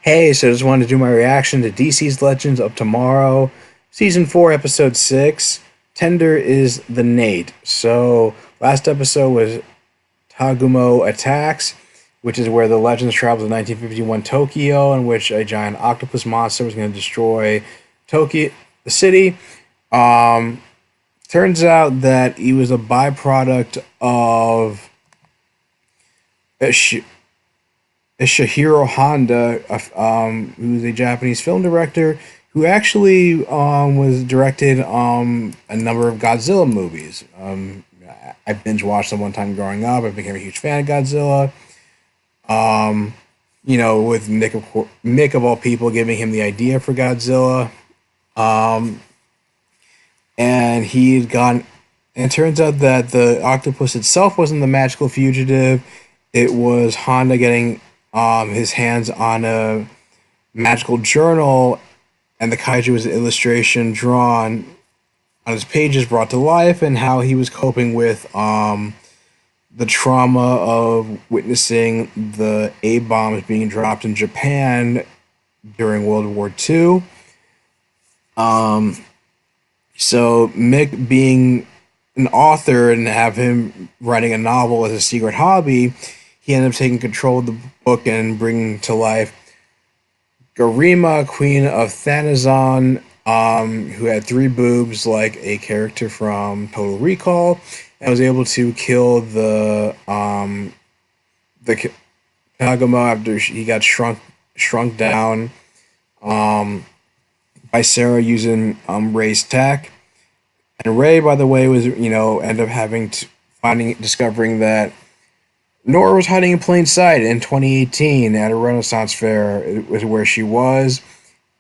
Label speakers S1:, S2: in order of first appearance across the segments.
S1: Hey, so I just wanted to do my reaction to DC's Legends of Tomorrow, Season 4, Episode 6. Tender is the Nate. So, last episode was Tagumo Attacks, which is where the Legends travel to 1951 Tokyo, in which a giant octopus monster was going to destroy Tokyo, the city. Um, Turns out that he was a byproduct of Shihiro Honda, who's a Japanese film director who actually was directed a number of Godzilla movies. I binge watched them one time growing up. I became a huge fan of Godzilla. With Nick of all people giving him the idea for Godzilla. And he had gone. And it turns out that the octopus itself wasn't the magical fugitive. It was Honda getting his hands on a magical journal, and the kaiju was an illustration drawn on his pages, brought to life, and how he was coping with the trauma of witnessing the A bombs being dropped in Japan during World War II. So Mick, being an author and have him writing a novel as a secret hobby, he ended up taking control of the book and bringing to life Garima, Queen of Thanazon, who had three boobs like a character from Total Recall, and was able to kill the Kagama after he got shrunk down by Sarah using Ray's tech. And Ray, by the way, was ended up discovering that Nora was hiding in plain sight in 2018 at a Renaissance fair. It was where she was,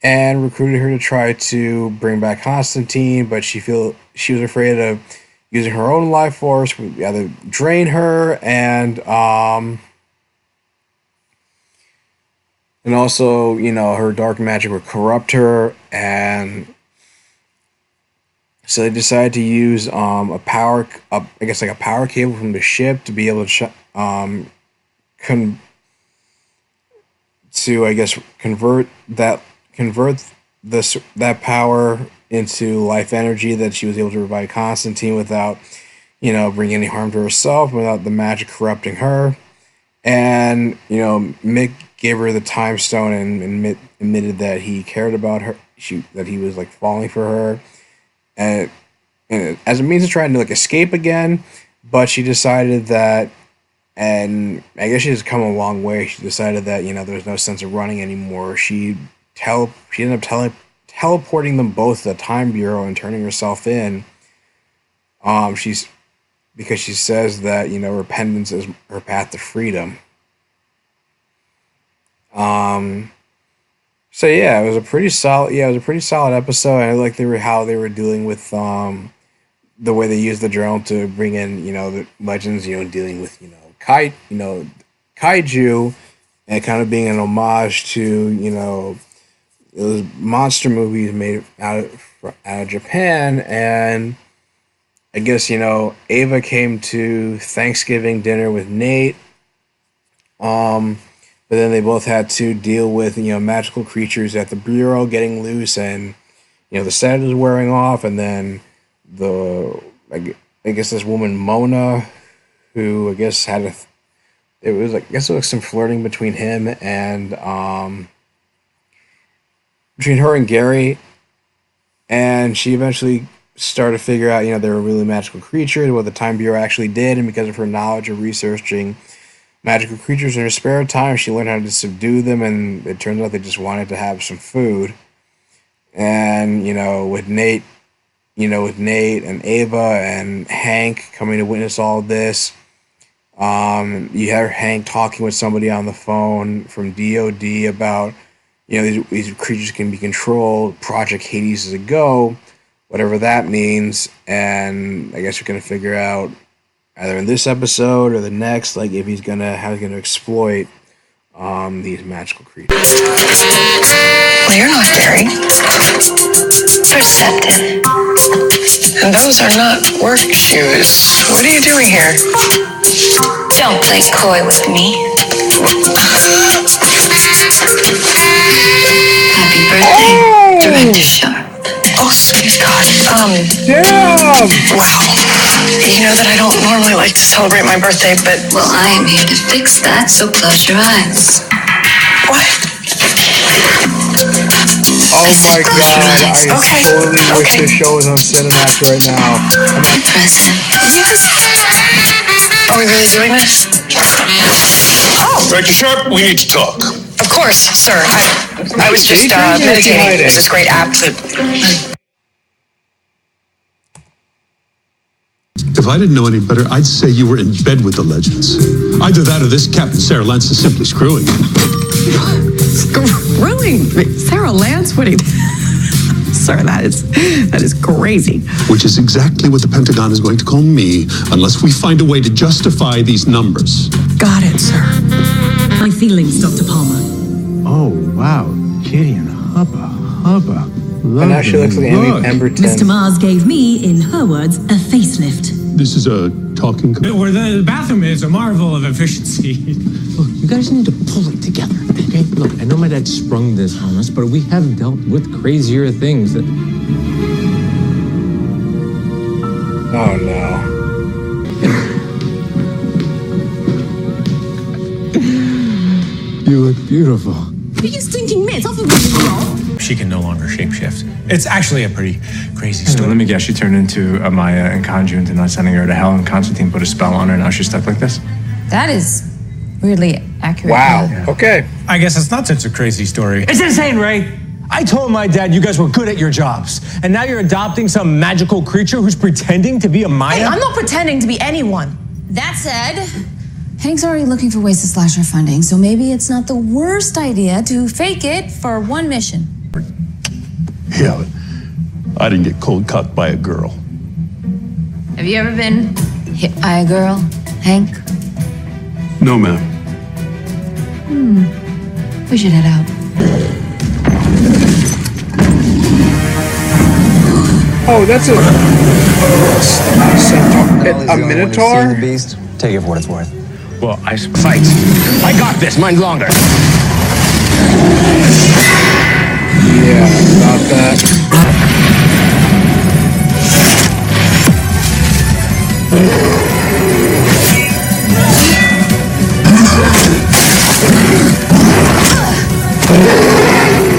S1: and recruited her to try to bring back Constantine, but she was afraid of using her own life force would either drain her and also her dark magic would corrupt her, and so they decided to use a power cable from the ship to be able to convert that power into life energy that she was able to provide Constantine without bringing any harm to herself, without the magic corrupting her. And Mick gave her the time stone and admitted that he cared about her, that he was falling for her, and as a means of trying to escape again. But she decided that, and I guess she's come a long way. She decided that there's no sense of running anymore. She ended up teleporting them both to the Time Bureau and turning herself in. Because she says that repentance is her path to freedom. So yeah, it was a pretty solid. Yeah, it was a pretty solid episode. I like how they were dealing with the way they used the journal to bring in the legends. Dealing with kaiju, and kind of being an homage to those monster movies made out of Japan. And I guess Ava came to Thanksgiving dinner with Nate. But then they both had to deal with magical creatures at the bureau getting loose, and the set is wearing off, and then I guess this woman Mona, who I guess it was some flirting between him and between her and Gary, and she eventually started to figure out they were really magical creatures, what the Time Bureau actually did, and because of her knowledge of researching magical creatures in her spare time, she learned how to subdue them, and it turns out they just wanted to have some food. And with Nate and Ava and Hank coming to witness all of this, you have Hank talking with somebody on the phone from DOD about these creatures can be controlled. Project Hades is a go, whatever that means. And I guess we're gonna figure out either in this episode or the next, how he's gonna exploit these magical creatures.
S2: Well, you're not Gary. They're Septon. And those are not work shoes. What are you doing here? Don't play coy with me. Wow. You know that I don't normally like to celebrate my birthday, but...
S3: Well, I am here to fix that, so close your eyes.
S2: What?
S1: Oh my god, I totally wish this show was on Cinemax right now.
S3: Present.
S2: Yes. Are we really doing this? Oh.
S4: Director Sharp, we need to talk.
S2: Of course, sir. I was just meditating. There's this great app that...
S5: If I didn't know any better, I'd say you were in bed with the legends. Either that or this Captain Sarah Lance is simply screwing you.
S6: Screwing me? Sarah Lance? What do you... Sir, that is crazy.
S5: Which is exactly what the Pentagon is going to call me, unless we find a way to justify these numbers.
S6: Got it, sir.
S7: My feelings, Dr. Palmer.
S8: Oh, wow. Kitty and Hubba.
S1: And now she looks like Amy Pemberton.
S7: Mr. Mars gave me, in her words, a facelift.
S5: This is a talking...
S8: Where the bathroom is a marvel of efficiency. Look, you guys need to pull it together, okay? Look, I know my dad sprung this on us, but we have dealt with crazier things that...
S1: Oh, no.
S8: You look beautiful.
S7: You stinking mitts, off of me.
S9: She can no longer shapeshift. It's actually a pretty crazy story. Let me guess, she turned into a Maya and conjured into not sending her to hell, and Constantine put a spell on her, and now she's stuck like this?
S10: That is weirdly accurate.
S1: Wow.
S9: Yeah.
S1: Okay.
S9: I guess it's not such a crazy story.
S11: It's insane, Ray. I told my dad you guys were good at your jobs, and now you're adopting some magical creature who's pretending to be a Maya?
S10: Hey, I'm not pretending to be anyone. That said, Hank's already looking for ways to slash our funding, so maybe it's not the worst idea to fake it for one mission.
S5: Yeah, I didn't get cold cut by a girl.
S10: Have you ever been hit by a girl, Hank?
S5: No, ma'am.
S10: We should head out.
S1: Oh, that's a Minotaur?
S11: Beast. Take it for what it's worth.
S9: Well, sights.
S11: I got this. Mine's longer.
S1: Yeah, about that.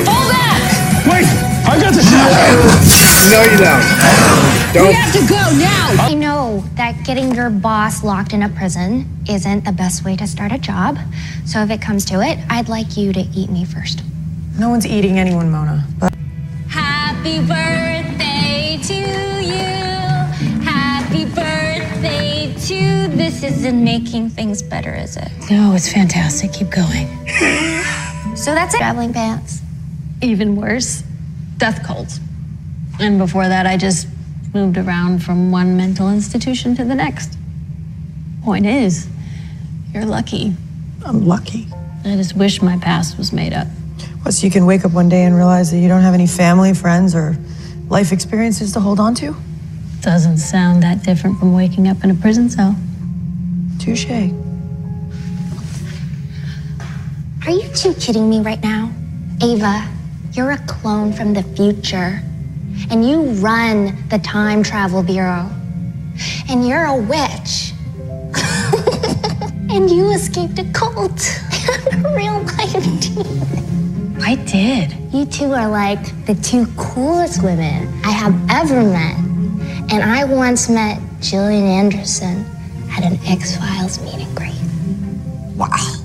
S10: Fall back!
S11: Wait! I got the shot!
S1: No, you don't.
S10: We have to go now!
S12: I know that getting your boss locked in a prison isn't the best way to start a job. So if it comes to it, I'd like you to eat me first.
S10: No one's eating anyone, Mona.
S12: Happy birthday to you. Happy birthday to... This isn't making things better, is it?
S10: No, it's fantastic. Keep going.
S12: So that's it. Traveling pants.
S13: Even worse, death cults. And before that, I just moved around from one mental institution to the next. Point is, you're lucky.
S6: I'm lucky.
S13: I just wish my past was made up.
S6: What, so you can wake up one day and realize that you don't have any family, friends, or life experiences to hold on to?
S13: Doesn't sound that different from waking up in a prison cell.
S6: Touche.
S12: Are you two kidding me right now? Ava, you're a clone from the future. And you run the Time Travel Bureau. And you're a witch. And you escaped a cult. A real life team.
S13: I did.
S12: You two are like the two coolest women I have ever met. And I once met Gillian Anderson at an X-Files meet and greet.
S6: Wow.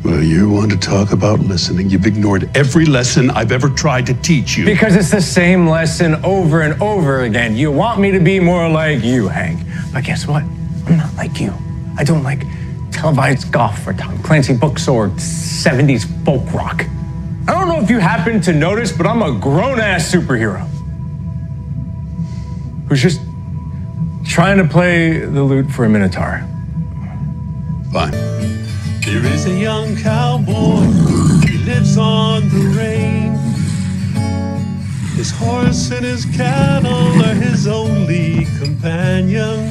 S5: Well, you want to talk about listening. You've ignored every lesson I've ever tried to teach you.
S11: Because it's the same lesson over and over again. You want me to be more like you, Hank. But guess what? I'm not like you. I don't like televised golf or Tom Clancy books or 70s folk rock. I don't know if you happen to notice, but I'm a grown-ass superhero who's just trying to play the lute for a Minotaur.
S5: Fine.
S4: There is a young cowboy, he lives on the range. His horse and his cattle are his only companion.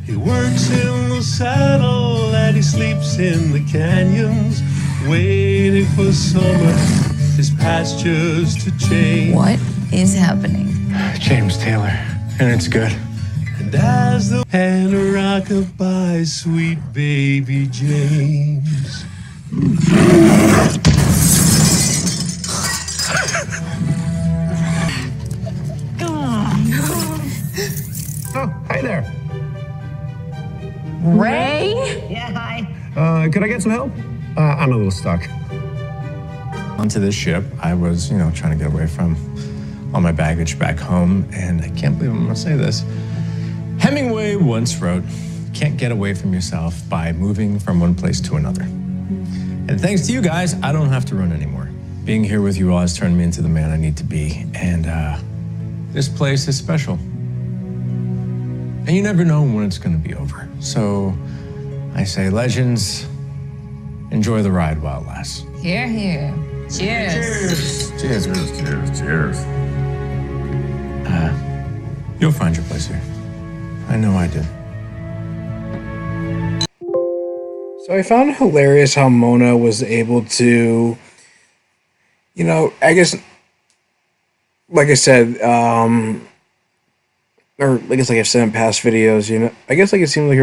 S4: He works in the saddle and he sleeps in the canyons, waiting for summer, his pastures to change.
S10: What is happening?
S9: James Taylor
S11: and it's good.
S4: And as the hand rockabye, sweet baby James.
S14: Oh, hi there.
S15: Ray?
S14: Yeah, hi. Could I get some help? I'm a little stuck.
S9: Onto this ship, I was, trying to get away from all my baggage back home, and I can't believe I'm gonna say this. Hemingway once wrote, "Can't get away from yourself by moving from one place to another." And thanks to you guys, I don't have to run anymore. Being here with you all has turned me into the man I need to be, and this place is special. And you never know when it's gonna be over. So I say, legends, enjoy the ride while it lasts.
S10: Here, here. Cheers.
S9: Cheers. Cheers. You'll find your place here. I know I did.
S1: So I found it hilarious how Mona was able to, I guess, like I said, or I guess like I've said in past videos, I guess like it seems like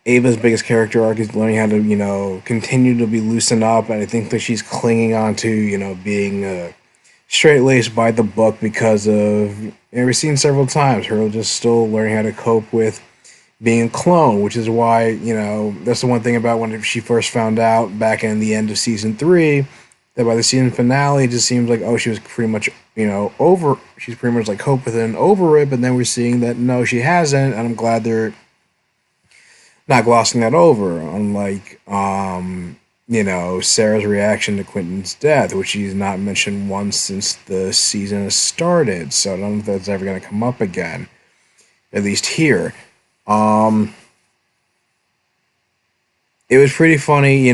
S1: Ava's biggest character arc is learning how to, continue to be loosened up, and I think that she's clinging on to, being straight-laced by the book because of, we've seen several times, her just still learning how to cope with being a clone, which is why, that's the one thing about when she first found out back in the end of season 3, that by the season finale, it just seems like, she was pretty much, she's pretty much like coped with it and over it, but then we're seeing that, no, she hasn't, and I'm glad they're not glossing that over, unlike, Sarah's reaction to Quentin's death, which she's not mentioned once since the season has started, so I don't know if that's ever going to come up again, at least here. It was pretty funny,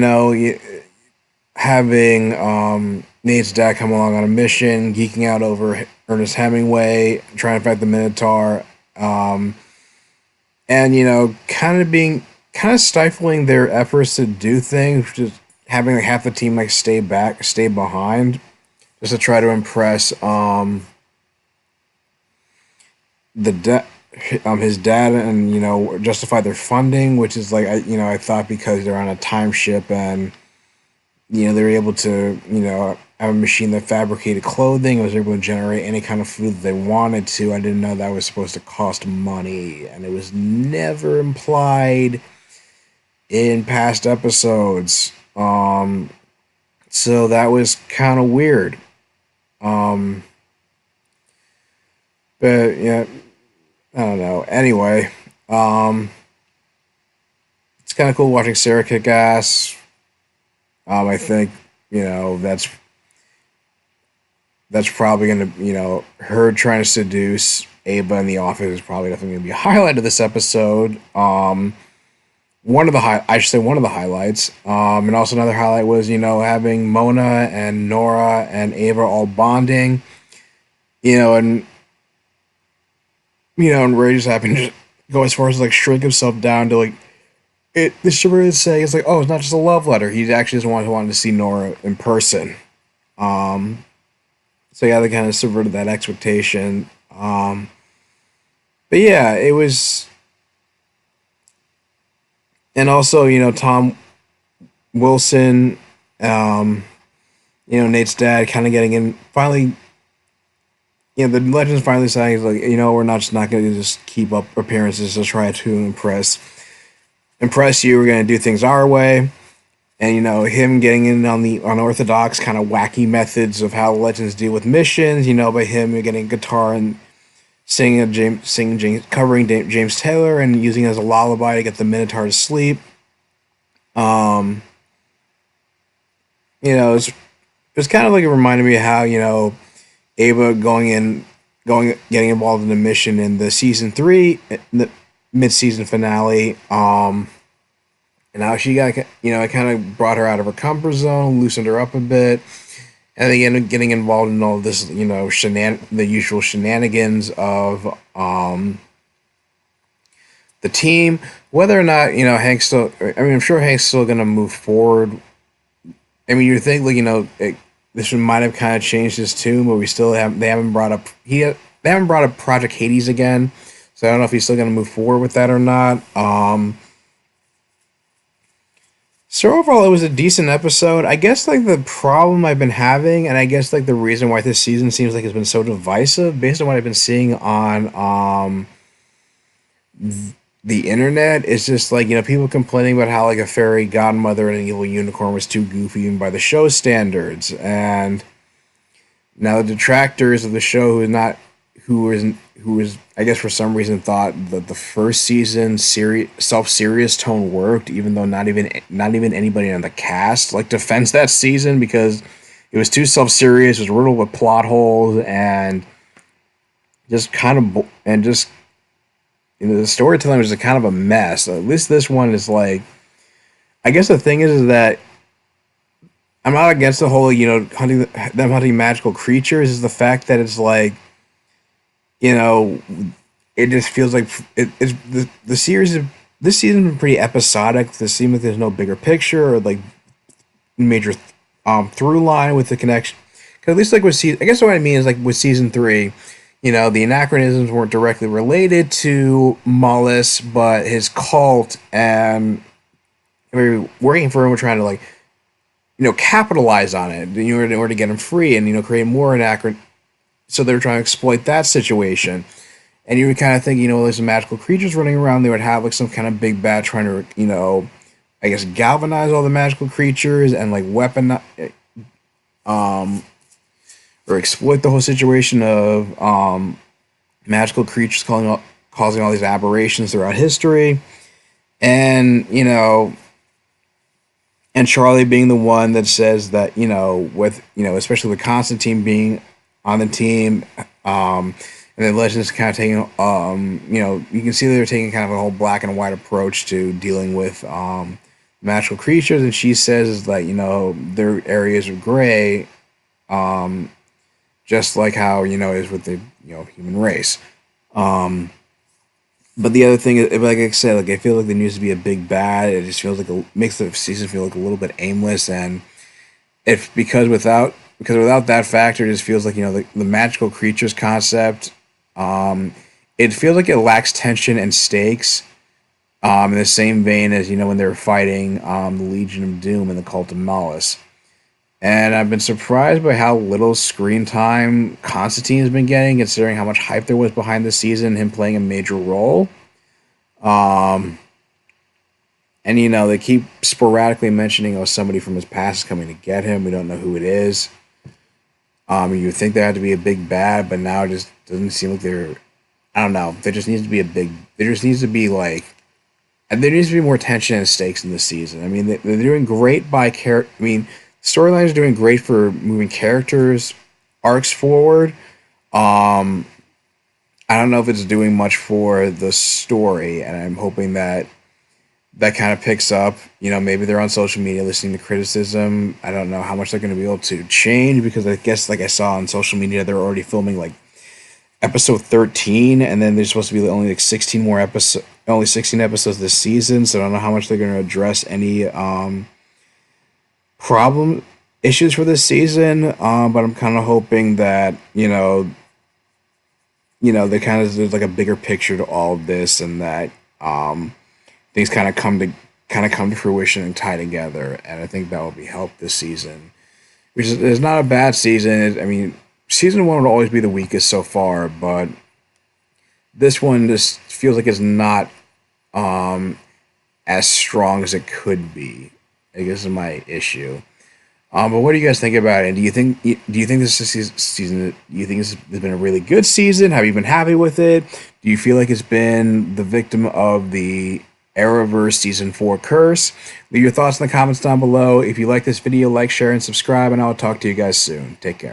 S1: having Nate's dad come along on a mission, geeking out over Ernest Hemingway, trying to fight the Minotaur, and kind of stifling their efforts to do things, just having like half the team like stay behind, just to try to impress his dad and justify their funding, which is like I thought because they're on a time ship and they were able to have a machine that fabricated clothing, was able to generate any kind of food that they wanted to. I didn't know that was supposed to cost money, and it was never implied in past episodes. So that was kind of weird. But yeah, I don't know. Anyway, it's kind of cool watching Sarah kick ass. I think, that's probably going to, her trying to seduce Ava in the office is probably definitely going to be a highlight of this episode. One of the highlights. And also another highlight was, having Mona and Nora and Ava all bonding, and Ray just happened to go as far as like shrink himself down to like, the shipper is saying it's like, it's not just a love letter. He actually just wanted to see Nora in person. So yeah, they kind of subverted that expectation. But yeah, it was, and also Tom Wilson, Nate's dad, kind of getting in finally. The Legends finally saying like, we're not going to just keep up appearances to try to impress you. We're going to do things our way. And, him getting in on the unorthodox kind of wacky methods of how Legends deal with missions, by him getting a guitar and covering James Taylor and using it as a lullaby to get the Minotaur to sleep. It was kind of like it reminded me of how, Ava getting involved in the mission in the season 3, the mid-season finale, and how she got, it kind of brought her out of her comfort zone, loosened her up a bit, and then getting involved in all this, the usual shenanigans of the team. Whether or not, Hank's still, I'm sure Hank's still going to move forward. You think, like, this one might have kind of changed his tune, but they haven't brought up, they haven't brought up Project Hades again, so I don't know if he's still going to move forward with that or not. So overall, it was a decent episode. I guess like the problem I've been having, and I guess like the reason why this season seems like it's been so divisive, based on what I've been seeing on the internet, is just like, people complaining about how like a fairy godmother and an evil unicorn was too goofy even by the show standards, and now the detractors of the show who is I guess for some reason thought that the first season self-serious tone worked, even though not even anybody on the cast like defends that season because it was too self-serious, it was riddled with plot holes, and just the storytelling was just kind of a mess. At least this one is like, I guess the thing is that I'm not against the whole hunting magical creatures. Is the fact that it's like, it just feels like it's the series. This season has been pretty episodic. It seems like there's no bigger picture or like major through line with the connection. Because at least like with season, I guess what I mean is like with season 3, the anachronisms weren't directly related to Mullis, but his cult, and we were working for him. We're trying to like, capitalize on it in order to get him free and create more anachronisms. So they were trying to exploit that situation. And you would kind of think, there's some magical creatures running around. They would have like some kind of big bad trying to, I guess galvanize all the magical creatures and like weaponize, or exploit the whole situation of magical creatures causing all these aberrations throughout history. And, and Charlie being the one that says that, with, especially with Constantine being on the team, and then Legends kind of taking, you can see they're taking kind of a whole black and white approach to dealing with magical creatures, and she says that their areas of gray, just like how is with the human race. But the other thing is, like I said, like I feel like there needs to be a big bad. It just feels like makes the season feel like a little bit aimless, and because without that factor, it just feels like the magical creatures concept. It feels like it lacks tension and stakes. In the same vein as when they were fighting the Legion of Doom and the Cult of Malice. And I've been surprised by how little screen time Constantine has been getting, considering how much hype there was behind the season, him playing a major role. And they keep sporadically mentioning, somebody from his past is coming to get him. We don't know who it is. You would think there had to be a big bad, but now it just doesn't seem like I don't know. There just needs to be there needs to be more tension and stakes in this season. I mean, they're doing great by storylines are doing great for moving characters arcs forward. I don't know if it's doing much for the story, and I'm hoping that kind of picks up. Maybe they're on social media listening to criticism. I don't know how much they're going to be able to change, because I guess like I saw on social media, they're already filming like episode 13, and then there's supposed to be only like 16 more episodes, only 16 episodes this season. So I don't know how much they're going to address any problem issues for this season. But I'm kind of hoping that they there's like a bigger picture to all of this, and that things kind of come to fruition and tie together. And I think that will be helped this season, which is not a bad season. Season 1 would always be the weakest so far, but this one just feels like it's not as strong as it could be. I guess is my issue. But what do you guys think about it? And do you think this season? Do you think this has been a really good season? Have you been happy with it? Do you feel like it's been the victim of the Arrowverse Season 4 curse? Leave your thoughts in the comments down below. If you like this video, like, share, and subscribe, and I'll talk to you guys soon. Take care.